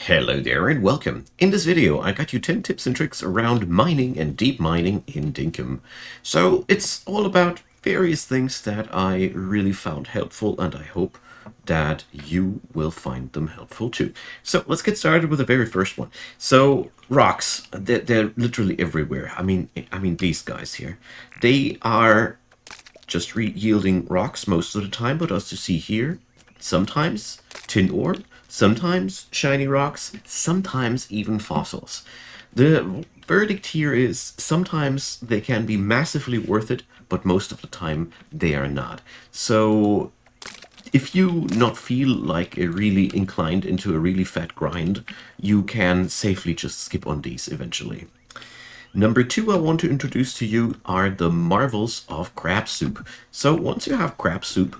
Hello there and welcome. In this video I got you 10 tips and tricks around mining and deep mining in Dinkum. So it's all about various things that I really found helpful, and I hope that you will find them helpful too. So let's get started with the very first one. So rocks, they're literally everywhere. I mean these guys here, they are just yielding rocks most of the time, but as you see here, sometimes tin ore, sometimes shiny rocks, sometimes even fossils. The verdict here is sometimes they can be massively worth it, but most of the time they are not. So if you not feel like a really inclined into a really fat grind, you can safely just skip on these eventually. Number two I want to introduce to you are the marvels of crab soup. So once you have crab soup,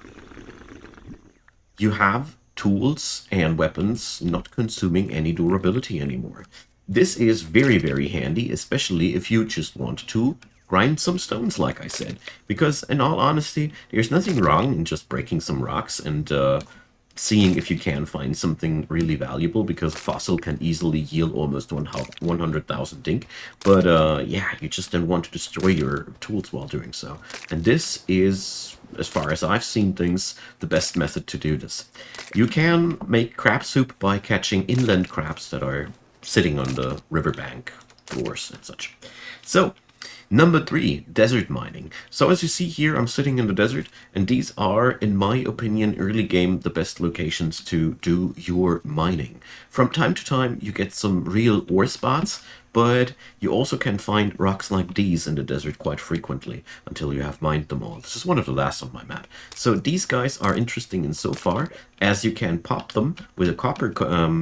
you have tools and weapons not consuming any durability anymore. This is very, very handy, especially if you just want to grind some stones, like I said. Because in all honesty, there's nothing wrong in just breaking some rocks and seeing if you can find something really valuable, because fossil can easily yield almost 100,000 dink. But yeah, you just don't want to destroy your tools while doing so. And this is, as far as I've seen things, the best method to do this. You can make crab soup by catching inland crabs that are sitting on the riverbank floors and such. So number three, desert mining. So as you see here, I'm sitting in the desert, and these are, in my opinion, early game, the best locations to do your mining. From time to time, you get some real ore spots, but you also can find rocks like these in the desert quite frequently until you have mined them all. This is one of the last on my map. So these guys are interesting insofar as you can pop them with a copper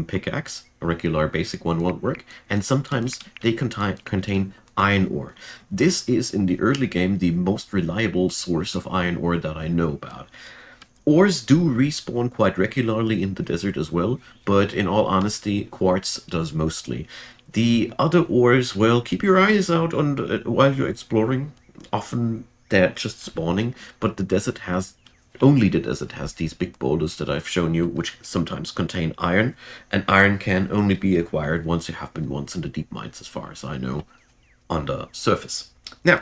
pickaxe. A regular basic one won't work, and sometimes they contain iron ore. This is, in the early game, the most reliable source of iron ore that I know about. Ores do respawn quite regularly in the desert as well, but in all honesty, quartz does mostly. The other ores, well, keep your eyes out on while you're exploring. Often they're just spawning, but only the desert has these big boulders that I've shown you, which sometimes contain iron, and iron can only be acquired once you have been once in the deep mines, as far as I know, on the surface. Now,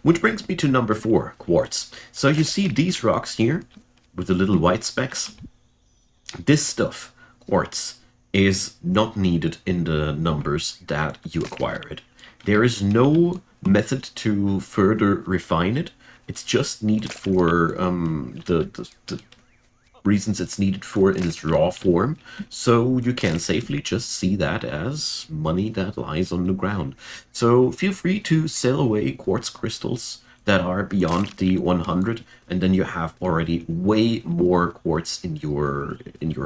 which brings me to number four, quartz. So you see these rocks here with the little white specks? This stuff, quartz, is not needed in the numbers that you acquire it. There is no method to further refine it. It's just needed for the reasons it's needed for in its raw form, so you can safely just see that as money that lies on the ground. So feel free to sell away quartz crystals that are beyond the 100, and then you have already way more quartz in your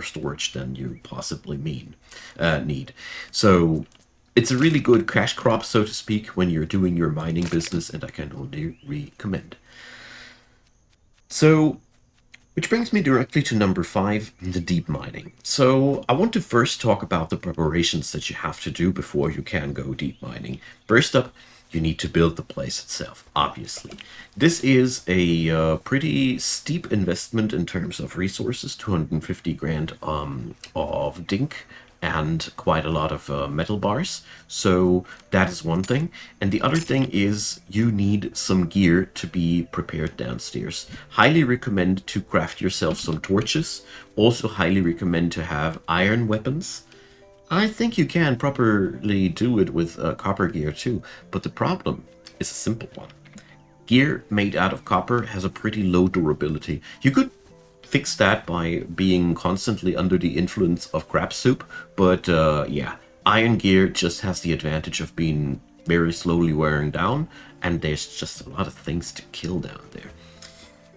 storage than you possibly need. So it's a really good cash crop, so to speak, when you're doing your mining business, and I can only recommend. So which brings me directly to number five, the deep mining. So I want to first talk about the preparations that you have to do before you can go deep mining. First up, you need to build the place itself, obviously. This is a pretty steep investment in terms of resources, 250 grand of dink, and quite a lot of metal bars. So that is one thing. And the other thing is you need some gear to be prepared downstairs. Highly recommend to craft yourself some torches. Also highly recommend to have iron weapons. I think you can properly do it with copper gear too, but the problem is a simple one. Gear made out of copper has a pretty low durability. You could fix that by being constantly under the influence of crab soup, but yeah, iron gear just has the advantage of being very slowly wearing down, and there's just a lot of things to kill down there.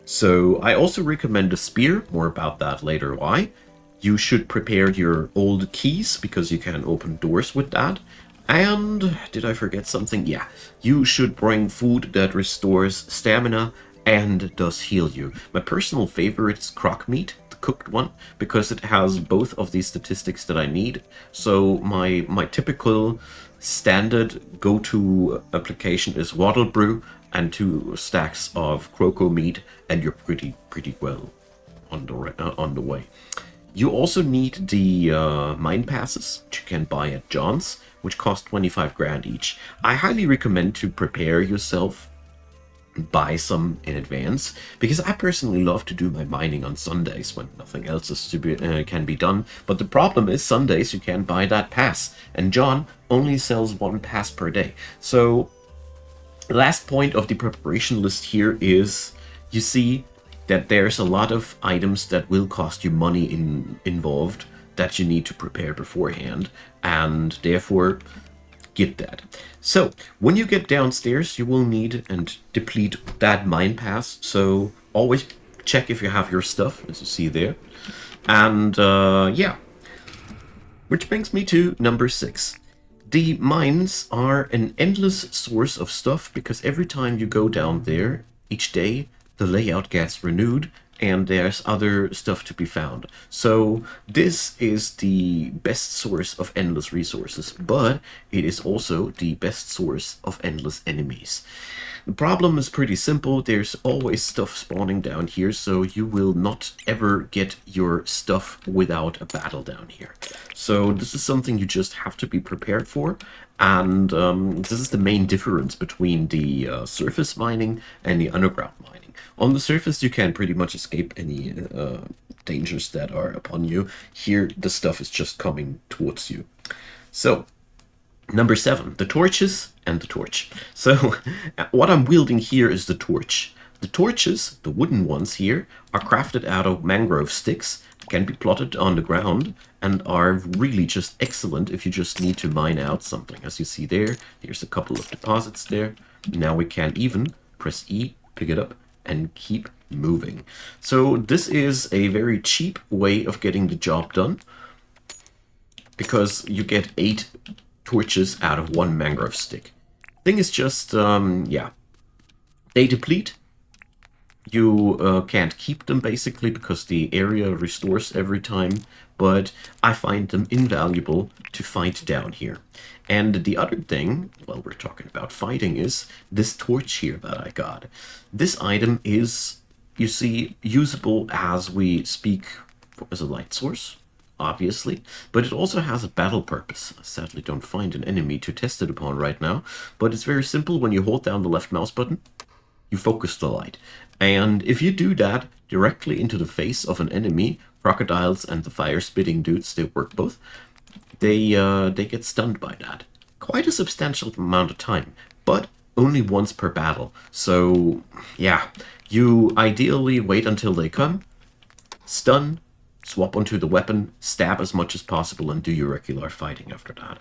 So I also recommend a spear, more about that later why. You should prepare your old keys, because you can open doors with that. And did I forget something? Yeah, you should bring food that restores stamina and does heal you. My personal favorite is croc meat, the cooked one, because it has both of these statistics that I need. So my typical standard go-to application is wattle brew and 2 stacks of croco meat, and you're pretty well on the way. You also need the mine passes, which you can buy at John's, which cost 25 grand each. I highly recommend to prepare yourself, buy some in advance, because I personally love to do my mining on Sundays when nothing else is can be done. But the problem is Sundays you can't buy that pass, and John only sells one pass per day. So the last point of the preparation list here is, you see that there's a lot of items that will cost you money involved that you need to prepare beforehand, and therefore get that. So when you get downstairs, you will need and deplete that mine pass. So always check if you have your stuff, as you see there. And yeah, which brings me to number 6. The mines are an endless source of stuff, because every time you go down there each day, the layout gets renewed and there's other stuff to be found. So this is the best source of endless resources, but it is also the best source of endless enemies. The problem is pretty simple. There's always stuff spawning down here, so you will not ever get your stuff without a battle down here. So this is something you just have to be prepared for, and this is the main difference between the surface mining and the underground mining. On the surface, you can pretty much escape any dangers that are upon you. Here, the stuff is just coming towards you. So, number 7, the torches and the torch. So, what I'm wielding here is the torch. The torches, the wooden ones here, are crafted out of mangrove sticks, can be plotted on the ground, and are really just excellent if you just need to mine out something. As you see there, there's a couple of deposits there. Now we can even press E, pick it up, and keep moving. So this is a very cheap way of getting the job done, because you get 8 torches out of 1 mangrove stick. Thing is just, yeah, they deplete. You can't keep them basically because the area restores every time, but I find them invaluable to fight down here. And the other thing, well, we're talking about fighting, is this torch here that I got. This item is, you see, usable as we speak as a light source, obviously, but it also has a battle purpose. I sadly don't find an enemy to test it upon right now, but it's very simple. When you hold down the left mouse button, you focus the light. And if you do that directly into the face of an enemy, crocodiles and the fire-spitting dudes, they work both, they get stunned by that. Quite a substantial amount of time, but only once per battle. So, yeah, you ideally wait until they come, stun, swap onto the weapon, stab as much as possible, and do your regular fighting after that.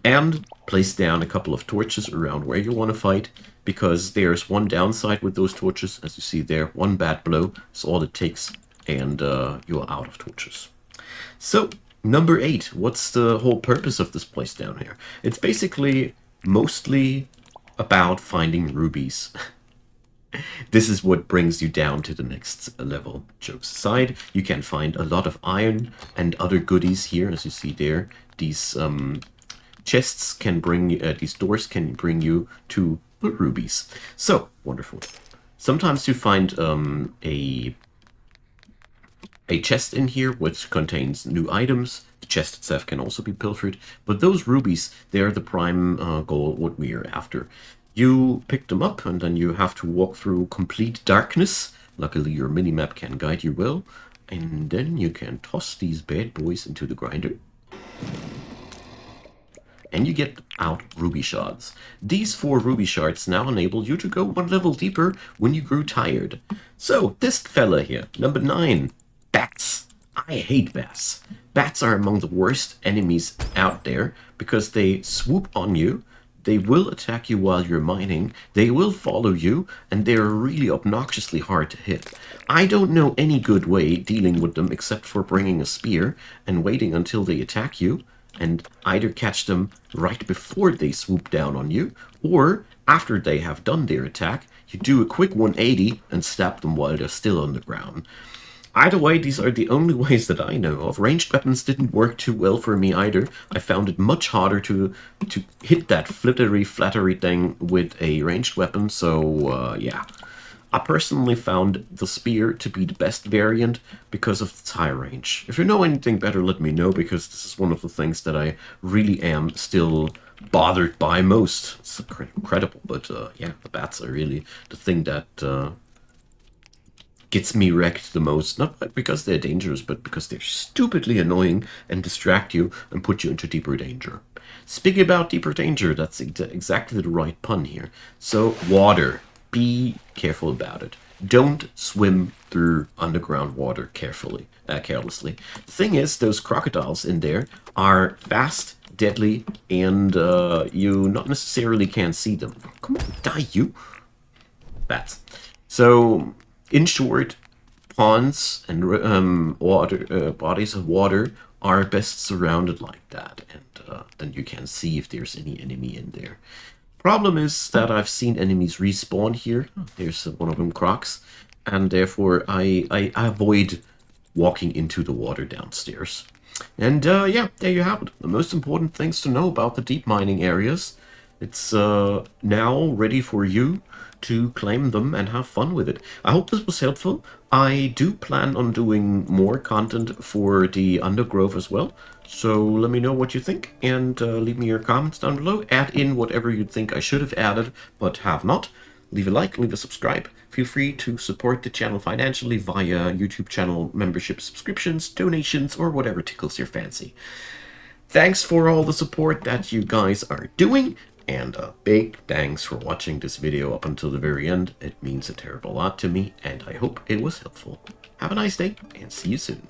And place down a couple of torches around where you want to fight, because there's one downside with those torches. As you see there, one bad blow is all it takes, and you're out of torches. So, number 8, what's the whole purpose of this place down here? It's basically mostly about finding rubies. This is what brings you down to the next level. Jokes aside, you can find a lot of iron and other goodies here, as you see there. These chests can bring, these doors can bring you to the rubies. So, wonderful. Sometimes you find a chest in here which contains new items. The chest itself can also be pilfered, but those rubies, they're the prime goal, what we are after. You pick them up, and then you have to walk through complete darkness. Luckily, your minimap can guide you well. And then you can toss these bad boys into the grinder. And you get out ruby shards. These 4 ruby shards now enable you to go 1 level deeper when you grew tired. So, this fella here, number 9, bats. I hate bats. Bats are among the worst enemies out there because they swoop on you, they will attack you while you're mining, they will follow you, and they're really obnoxiously hard to hit. I don't know any good way dealing with them except for bringing a spear and waiting until they attack you, and either catch them right before they swoop down on you, or after they have done their attack, you do a quick 180 and stab them while they're still on the ground. Either way, these are the only ways that I know of. Ranged weapons didn't work too well for me either. I found it much harder to hit that flattery thing with a ranged weapon, so yeah. I personally found the spear to be the best variant because of its high range. If you know anything better, let me know, because this is one of the things that I really am still bothered by most. It's incredible, but yeah, the bats are really the thing that gets me wrecked the most. Not because they're dangerous, but because they're stupidly annoying and distract you and put you into deeper danger. Speaking about deeper danger, that's exactly the right pun here. So, water. Be careful about it. Don't swim through underground water carelessly. The thing is, those crocodiles in there are fast, deadly, and you not necessarily can see them. Come on, die, you! Bats. So, in short, ponds and bodies of water are best surrounded like that, and then you can see if there's any enemy in there. Problem is that I've seen enemies respawn here. There's one of them, crocs, and therefore I avoid walking into the water downstairs. And yeah, there you have it. The most important things to know about the deep mining areas. It's now ready for you to claim them and have fun with it. I hope this was helpful. I do plan on doing more content for the Undergrove as well. So let me know what you think, and leave me your comments down below. Add in whatever you think I should have added but have not. Leave a like, leave a subscribe. Feel free to support the channel financially via YouTube channel membership subscriptions, donations, or whatever tickles your fancy. Thanks for all the support that you guys are doing, and a big thanks for watching this video up until the very end. It means a terrible lot to me, and I hope it was helpful. Have a nice day, and see you soon.